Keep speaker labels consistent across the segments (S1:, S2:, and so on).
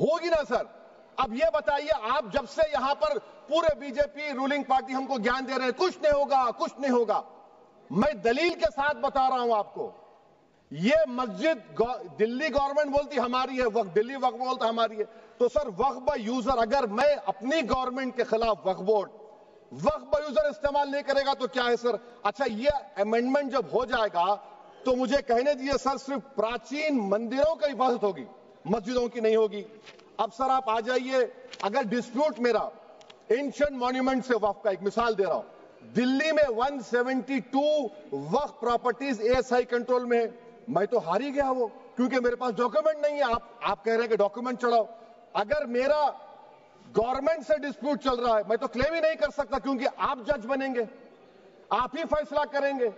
S1: ہوگی نا سر؟ اب یہ بتائیے، آپ جب سے یہاں پر پورے بی جے پی رولنگ پارٹی ہم کو گیان دے رہے ہیں کچھ نہیں ہوگا کچھ نہیں ہوگا، میں دلیل کے ساتھ بتا رہا ہوں آپ کو. یہ مسجد دلی گورنمنٹ بولتی ہماری ہے، وقف دلی وقف بولتا ہماری ہے، تو سر وقف بائی یوزر، اگر میں اپنی گورنمنٹ کے خلاف وقف بورڈ وقف بائی یوزر استعمال نہیں کرے گا تو کیا ہے سر؟ اچھا یہ امینڈمنٹ جب ہو جائے گا تو مجھے کہنے دیجیے سر، صرف پراچین مندروں کی حفاظت ہوگی، مسجدوں کی نہیں ہوگی. اب سر آپ آ جائیے، اگر ڈسپیوٹ میرا اینشنٹ مانیومنٹ سے وقف کا، ایک مثال دے رہا ہوں، دلی میں 172 وقف properties A S I control میں ہے، میں تو ہار ہی گیا وہ، کیونکہ میرے پاس ڈاکیومنٹ نہیں ہے. آپ کہہ رہے ہیں کہ ڈاکیومنٹ چڑھاؤ. اگر میرا گورنمنٹ سے ڈسپیوٹ چل رہا ہے میں تو کلیم ہی نہیں کر سکتا، کیونکہ آپ جج بنیں گے، آپ ہی فیصلہ کریں گے،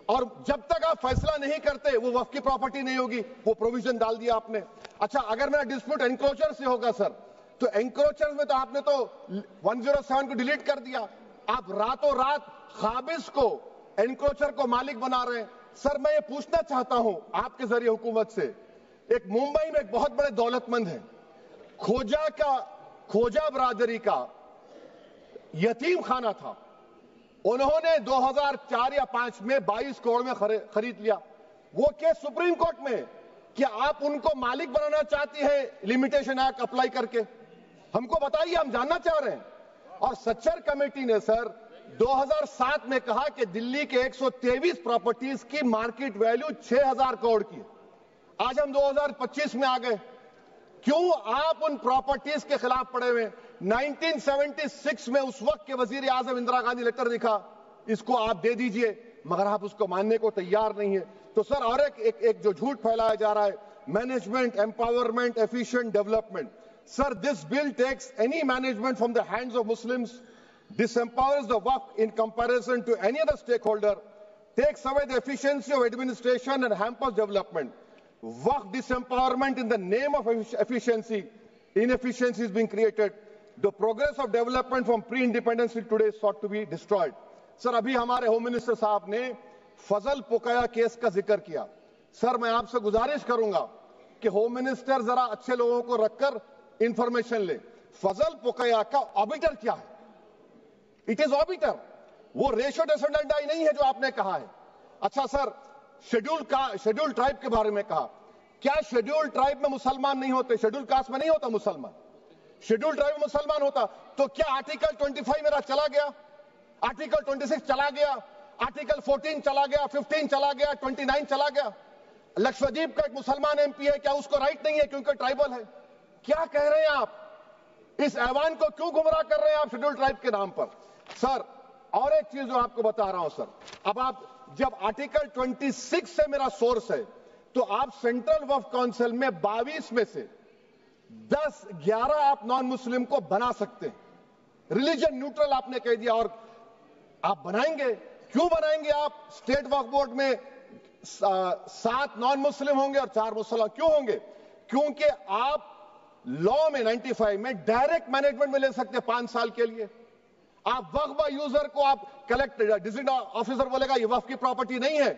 S1: اور جب تک آپ فیصلہ نہیں کرتے وہ وقف کی پراپرٹی نہیں ہوگی. وہ پروویژن ڈال دیا آپ نے. اچھا اگر میرا ڈسپیوٹ انکروچر سے ہوگا سر، تو انکروچر میں تو آپ نے تو 107 کو ڈیلیٹ کر دیا، آپ راتوں رات قابض کو انکروچر کو مالک بنا رہے ہیں. سر میں یہ پوچھنا چاہتا ہوں آپ کے ذریعے حکومت سے، ایک ممبئی میں ایک بہت بڑے دولت مند ہیں، کھوجا برادری کا یتیم خانہ تھا، انہوں نے 2004 یا 2005 میں 22 کروڑ میں خرید لیا. وہ کیس سپریم کورٹ میں کہ آپ ان کو مالک بنانا چاہتی ہیں لمیٹیشن ایکٹ اپلائی کر کے، ہم کو بتائیے، ہم جاننا چاہ رہے ہیں. اور سچر کمیٹی نے سر 2007 میں کہا کہ دلی کے 123 پراپرٹیز کی مارکیٹ ویلیو 6000 کروڑ کی. آج ہم 2025 میں آ گئے، کیوں آپ ان پراپرٹیز کے خلاف پڑے ہوئے؟ 1976 میں اس وقت کے وزیر اعظم اندرا گاندھی لیٹر لکھا، اس کو آپ دے دیجئے، مگر آپ اس کو ماننے کو تیار نہیں ہے. تو سر اور ایک جو جھوٹ پھیلایا جا رہا ہے، management empowerment efficient development. Sir this bill takes any management from the hands of Muslims, disempowers the waqf in comparison to any other stakeholder, takes away the efficiency of administration and hampers development. Waqf disempowerment in the name of efficiency, inefficiency is being created. The progress of development from pre-independence till today is sought to be destroyed. Sir, ابھی ہمارے home minister صاحب نے فضل پوکایا case کا ذکر کیا. سر میں آپ سے گزارش کروں گا کہ ہوم منسٹر ذرا اچھے لوگوں کو رکھ کر انفارمیشن لے. فضل پوکایا کا آبیٹر کیا ہے؟ اٹ از آبیٹر، وہ ریشو ڈیسنڈنٹ نہیں ہے جو آپ نے کہا ہے. اچھا سر، شیڈول ٹرائب کے بارے میں کہا، کیا شیڈول ٹرائب میں مسلمان نہیں ہوتے؟ شیڈول کاسٹ میں نہیں ہوتا مسلمان، شیڈول ٹرائب میں مسلمان ہوتا. تو کیا آرٹیکل 25 میرا چلا گیا، آرٹیکل 26 چلا گیا، آرٹیکل 14 چلا گیا، 15 چلا گیا، 29 چلا گیا؟ لکشدیپ کا ایک مسلمان ایم پی ہے، کیا اس کو رائٹ نہیں ہے کیونکہ ٹرائبل ہے؟ کیا کہہ رہے ہیں آپ؟ اس ایوان کو کیوں گمراہ کر رہے ہیں آپ شیڈول ٹرائب کے نام پر؟ سر اور ایک چیز جو آپ کو بتا رہا ہوں سر، اب آپ جب آرٹیکل 26 سے میرا سورس ہے تو آپ سینٹرل وقف کونسل میں 22 میں سے 11 آپ نان مسلم کو بنا سکتے ہیں. ریلیجن نیوٹرل آپ نے کہہ دیا، اور آپ بنائیں گے. کیوں بنائیں گے آپ؟ اسٹیٹ وقف بورڈ میں 7 نان مسلم ہوں گے اور 4 مسلمان. کیوں ہوں گے؟ کیونکہ آپ لا میں 95 میں ڈائریکٹ مینجمنٹ میں لے سکتے 5 سال کے لیے. آپ وقف بائی یوزر کو آپ کلیکٹر ڈسٹرکٹ آفیسر بولے گا یہ وقف کی پراپرٹی نہیں ہے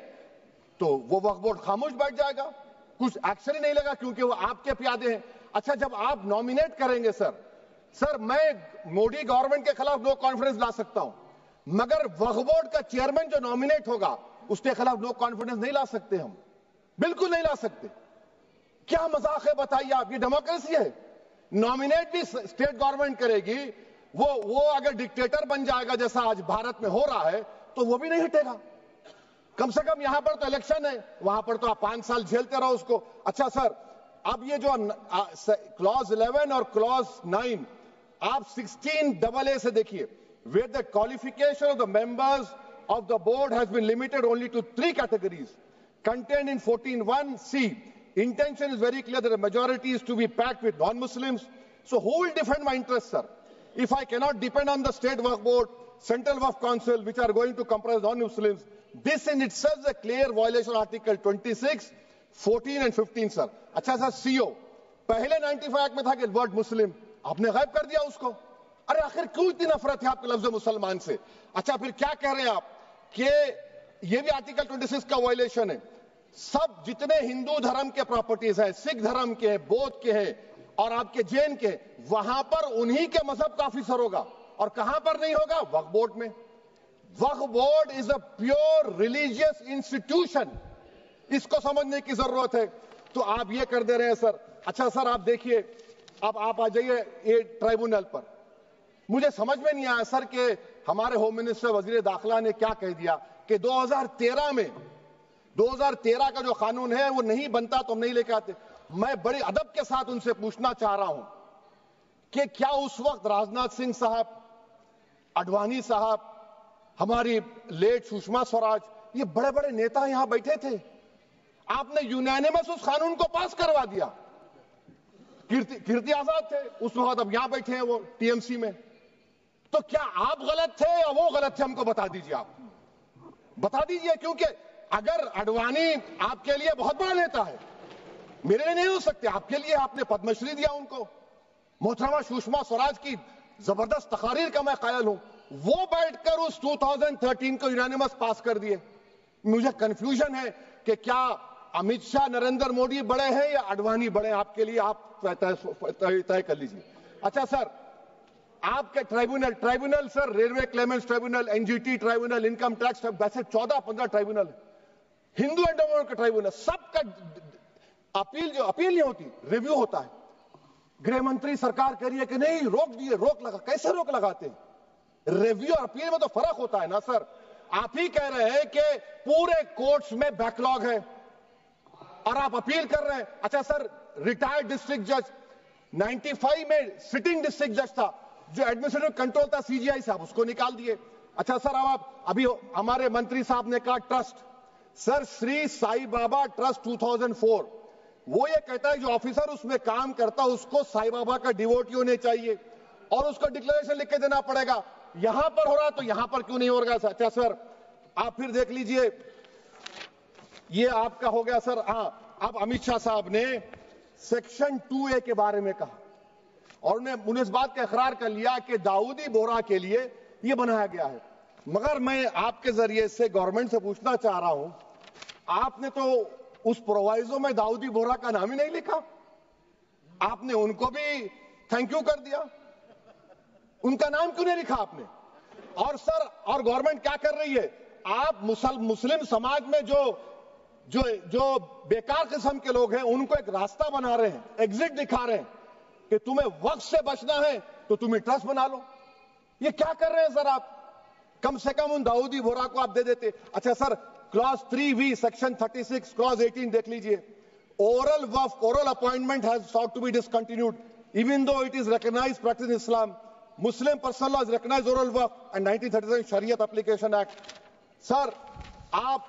S1: تو وہ وقف بورڈ خاموش بیٹھ جائے گا، کچھ ایکشن ہی نہیں لگا کیونکہ وہ آپ کے پیادے ہیں. اچھا جب آپ نامینیٹ کریں گے سر میں مودی گورنمنٹ کے خلاف نو کانفیڈنس لا سکتا ہوں، مگر وقف بورڈ کا چیئرمین جو نامینیٹ ہوگا اس کے خلاف نو کانفیڈنس نہیں لا سکتے، ہم بالکل نہیں لا سکتے. کیا مذاق ہے بتائیے آپ؟ یہ ڈیموکریسی ہے. نامینیٹ بھی اسٹیٹ گورنمنٹ کرے گی، وہ اگر ڈکٹیٹر بن جائے گا جیسا آج بھارت میں ہو رہا ہے تو وہ بھی نہیں ہٹے گا. کم سے کم یہاں پر تو الیکشن ہے، وہاں پر تو آپ 5 سال جھیلتے رہو اس کو. اچھا سر، اب یہ جو کلوز 11 اور کلوز 9 آپ 16AA سے دیکھیے، where the qualification of the members of the board has been limited only to 3 categories contained in 14(1)(c). Intention is very clear that the majority is to be packed with non-Muslims. So who will defend my interests, sir? If I cannot depend on the state waqf board, central waqf council, which are going to comprise non-Muslims, this in itself is a clear violation of Article 26, 14 and 15, sir. اچھا سر، CO پہلے 95 act میں تھا کہ word مسلم، آپ نے غائب کر دیا اس کو. ارے آخر کیوں اتنی نفرت ہے آپ کے لفظ مسلمان سے؟ اچھا پھر کیا کہہ رہے ہیں آپ کہ یہ بھی آرٹیکل 26 کا وائلیشن ہے. سب جتنے ہندو دھرم کے پراپرٹیز ہیں، سکھ دھرم کے ہیں، بودھ کے ہیں، اور آپ کے جین کے، وہاں پر انہی کے مذہب کا آفیسر ہوگا. اور کہاں پر نہیں ہوگا؟ وقف بورڈ میں. Waqf board is a pure religious institution. اس کو سمجھنے کی ضرورت ہے. تو آپ یہ کر دے رہے ہیں سر. اچھا سر آپ دیکھیے، اب آپ آ جائیے یہ ٹرائبونل پر. مجھے سمجھ میں نہیں آیا سر کہ ہمارے ہوم منسٹر وزیر داخلہ نے کیا کہہ دیا کہ 2013 کا جو قانون ہے وہ نہیں بنتا تو ہم نہیں لے کے آتے. میں بڑے ادب کے ساتھ ان سے پوچھنا چاہ رہا ہوں کہ کیا اس وقت راجناتھ سنگھ صاحب، اڈوانی صاحب، ہماری لیٹ سشما سوراج، یہ بڑے بڑے نیتا یہاں بیٹھے تھے؟ آپ نے یونینیمس اس قانون کو پاس کروا دیا. کیرتی آزاد تھے اس وقت، اب یہاں بیٹھے ہیں وہ ٹی ایم سی میں. تو کیا آپ غلط تھے یا وہ غلط تھے؟ ہم کو بتا دیجیے. آپ بتا دیجیے، کیونکہ اگر اڈوانی آپ کے لیے بہت بڑا نیتا ہے، میرے لیے نہیں ہو سکتے، آپ کے لیے آپ نے پدم شری دیا ان کو. محترمہ سشما سوراج کی زبردست تقاریر کا میں قائل ہوں. وہ بیٹھ کر اس 2013 کو یونینیمس پاس کر دیے. مجھے کنفیوژن ہے کہ کیا امت شاہ، نریندر موڈی بڑے ہیں یا اڈوانی بڑے ہیں؟ آپ کے لیے آپ طے کر لیجیے. اچھا سر، آپ کے tribunal sir, railway claimants tribunal, N G T tribunal, income tax, ویسے 14-15 ٹرائبونل ہے. ہندو اینڈومنٹ کا ٹرائبونل، سب کا اپیل نہیں ہوتی، ریویو ہوتا ہے. گرہ منتری سرکار کہہ رہی ہے کہ نہیں روک دیے، روک لگا. کیسے روک لگاتے ہیں؟ ریویو اور اپیل میں تو فرق ہوتا ہے نا سر. آپ ہی کہہ رہے ہیں کہ پورے کورٹس میں بیک لاگ ہے اور آپ اپیل کر رہے ہیں. اچھا سر، ریٹائرڈ ڈسٹرکٹ جج 95 میں سٹنگ ڈسٹرکٹ جج تھا، جو ایڈمنسٹریٹو کنٹرول تھا سی جی آئی صاحب، اس کو نکال دیے. اچھا سر، ابھی ہمارے منتری صاحب نے کہا ٹرسٹ، سر شری سائی بابا ٹرسٹ 2004، وہ یہ کہتا ہے جو آفیسر اس میں کام کرتا اس کو سائی بابا کا ڈیووٹی ہونے چاہیے اور اس کو ڈکلیریشن لکھ کے دینا پڑے گا. یہاں پر ہو رہا تو یہاں پر کیوں نہیں ہو رہا؟ اچھا سر، آپ پھر دیکھ لیجئے، یہ آپ کا ہو گیا سر. ہاں، اب امت شاہ صاحب نے سیکشن 2A کے بارے میں کہا اور انہیں اس بات کا اقرار کر لیا کہ داؤدی بورا کے لیے یہ بنایا گیا ہے. مگر میں آپ کے ذریعے سے گورنمنٹ سے پوچھنا چاہ رہا ہوں، آپ نے تو اس پرووائزو میں داؤدی بورا کا نام ہی نہیں لکھا. آپ نے ان کو بھی تھینک یو کر دیا، ان کا نام کیوں نہیں لکھا آپ نے؟ اور سر، اور گورنمنٹ کیا کر رہی ہے؟ آپ مسلم سماج میں جو بیکار قسم کے لوگ ہیں ان کو ایک راستہ بنا رہے ہیں، ایگزٹ دکھا رہے ہیں کہ تمہیں وقت سے بچنا ہے تو تمہیں ٹرسٹ بنا لو. یہ کیا کر رہے ہیں سر آپ؟ کم سے کم ان داؤدی بورا کو آپ دے دیتے. اچھا سر، کلاس 3V سیکشن 36 کلاس 18 دیکھ لیجئے. Oral وقف، oral appointment has sought to be discontinued even though it is recognized practice in Islam. Muslim personal law has recognized oral waqf and 1937 Shariat Application Act. سر آپ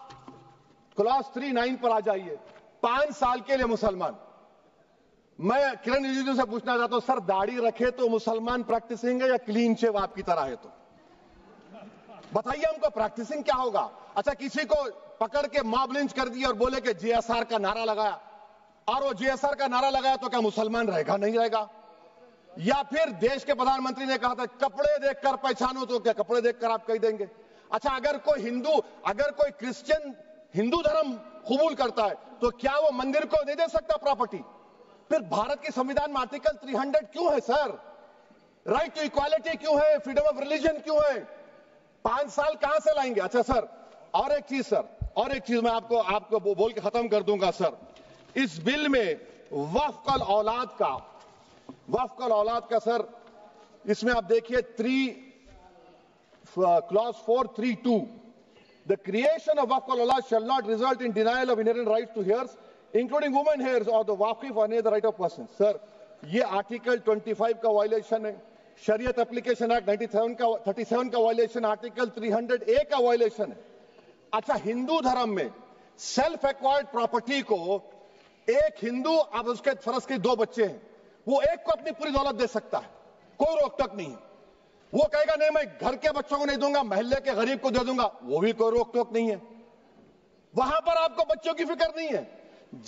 S1: class 3-9 پر آ جائیے. 5 سال کے لیے مسلمان. میں کرن رجیجو سے پوچھنا چاہتا ہوں، سر داڑھی رکھے تو مسلمان پریکٹسنگ ہے یا کلین شیو آپ کی طرح ہے؟ تو بتائیے ہم کو پریکٹسنگ کیا ہوگا؟ اچھا، کسی کو پکڑ کے ماب لنچ کر دیا اور بولے کہ جے ایس آر کا نعرہ لگایا، اور وہ جے ایس آر کا نعرہ لگایا تو کیا مسلمان رہے گا؟ نہیں رہے گا. یا پھر دیش کے پردھان منتری نے کہا تھا کپڑے دیکھ کر پہچانو، تو کیا کپڑے دیکھ کر آپ کہہ دیں گے؟ اچھا، اگر کوئی کرسچن ہندو دھرم قبول کرتا ہے تو کیا وہ مندر کو نہیں دے سکتا پراپرٹی؟ پھر بھارت کی سمویدھان میں آرٹیکل 300 کیوں ہے سر؟ رائٹ ٹو ایکوالٹی کیوں ہے؟ فریڈم آف ریلیجن کیوں ہے؟ 5 سال کہاں سے لائیں گے؟ اچھا سر، اور ایک چیز میں آپ کو بول کے ختم کر دوں گا سر. اس بل میں وقف الاولاد کا سر، اس میں آپ دیکھیے clause 432، the creation of waqf al-awlad shall not result in denial of inherent rights to heirs, including women heirs or the waqif or any other right of person. سر یہ آرٹیکل 25 کا وائلیشن ہے، شریعت اپلیکیشن ایکٹ 37 کا violation, article 300A کا violation ہے. اچھا، ہندو دھرم میں سیلف ایکوائرڈ پراپرٹی کو ایک ہندو، اب اس کے فرض کے 2 بچے ہیں، وہ ایک کو اپنی پوری دولت دے سکتا ہے، کوئی روک ٹوک نہیں ہے. وہ کہے گا نہیں میں گھر کے بچوں کو نہیں دوں گا، محلے کے غریب کو دے دوں گا، وہ بھی کوئی روک ٹوک نہیں ہے. وہاں پر آپ کو بچوں کی فکر نہیں ہے.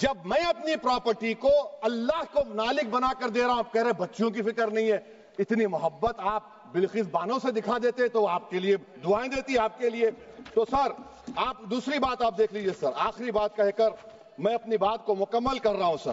S1: جب میں اپنی پراپرٹی کو اللہ کو مالک بنا کر دے رہا ہوں، آپ کہہ رہے بچوں کی فکر نہیں ہے. اتنی محبت آپ بلقیس بانو سے دکھا دیتے تو آپ کے لیے دعائیں دیتی آپ کے لیے. تو سر آپ دوسری بات آپ دیکھ لیجئے سر، آخری بات کہہ کر میں اپنی بات کو مکمل کر رہا ہوں سر.